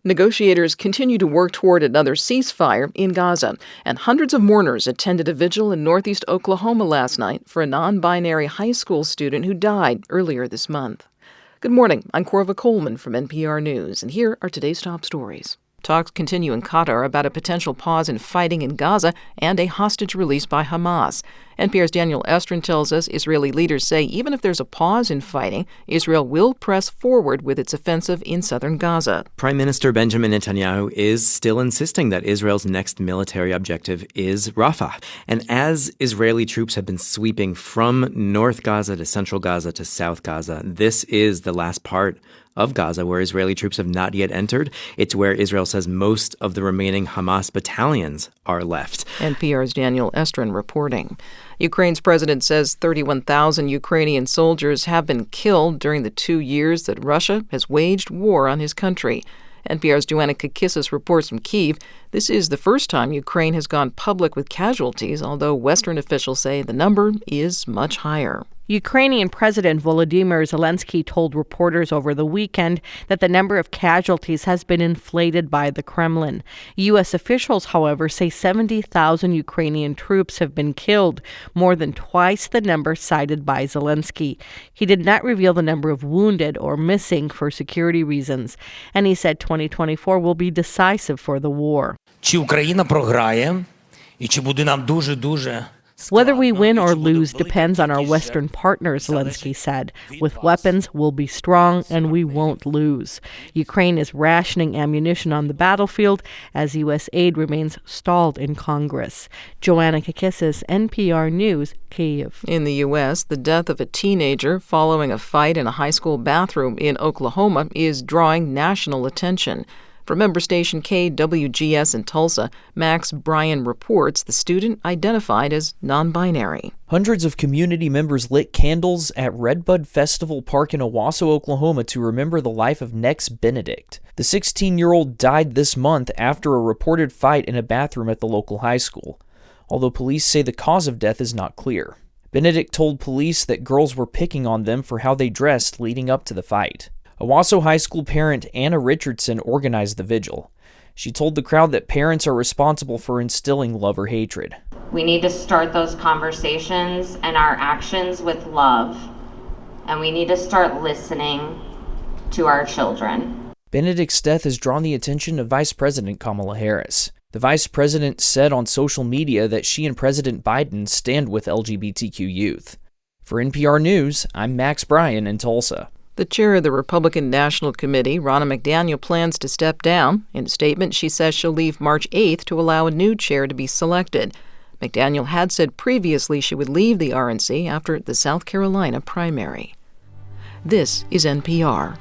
Negotiators continue to work toward another ceasefire in Gaza, and hundreds of mourners attended a vigil in northeast Oklahoma last night for a non-binary high school student who died earlier this month. Good morning, I'm Corva Coleman from NPR News, and here are today's top stories. Talks continue in Qatar about a potential pause in fighting in Gaza and a hostage release by Hamas. NPR's Daniel Estrin tells us Israeli leaders say even if there's a pause in fighting, Israel will press forward with its offensive in southern Gaza. Prime Minister Benjamin Netanyahu is still insisting that Israel's next military objective is Rafah. And as Israeli troops have been sweeping from North Gaza to Central Gaza to South Gaza, this is the last part of Gaza where Israeli troops have not yet entered. It's where Israel says most of the remaining Hamas battalions are left. NPR's Daniel Estrin reporting. Ukraine's president says 31,000 Ukrainian soldiers have been killed during the 2 years that Russia has waged war on his country. NPR's Joanna Kakissis reports from Kyiv. This is the first time Ukraine has gone public with casualties, although Western officials say the number is much higher. Ukrainian President Volodymyr Zelenskyy told reporters over the weekend that the number of casualties has been inflated by the Kremlin. U.S. officials, however, say 70,000 Ukrainian troops have been killed, more than twice the number cited by Zelenskyy. He did not reveal the number of wounded or missing for security reasons, and he said 2024 will be decisive for the war. Чи Україна програє, і чи буде нам дуже Whether we win or lose depends on our Western partners, Zelenskyy said. With weapons, we'll be strong and we won't lose. Ukraine is rationing ammunition on the battlefield as U.S. aid remains stalled in Congress. Joanna Kakissis, NPR News, Kyiv. In the U.S., the death of a teenager following a fight in a high school bathroom in Oklahoma is drawing national attention. From member station KWGS in Tulsa, Max Bryan reports the student identified as non-binary. Hundreds of community members lit candles at Redbud Festival Park in Owasso, Oklahoma to remember the life of Benedict. The 16-year-old died this month after a reported fight in a bathroom at the local high school, although police say the cause of death is not clear. Benedict told police that girls were picking on them for how they dressed leading up to the fight. Owasso High School parent Anna Richardson organized the vigil. She told the crowd that parents are responsible for instilling love or hatred. We need to start those conversations and our actions with love, and we need to start listening to our children. Benedict's death has drawn the attention of Vice President Kamala Harris. The vice president said on social media that she and President Biden stand with LGBTQ youth. For NPR News, I'm Max Bryan in Tulsa. The chair of the Republican National Committee, Ronna McDaniel, plans to step down. In a statement, she says she'll leave March 8th to allow a new chair to be selected. McDaniel had said previously she would leave the RNC after the South Carolina primary. This is NPR.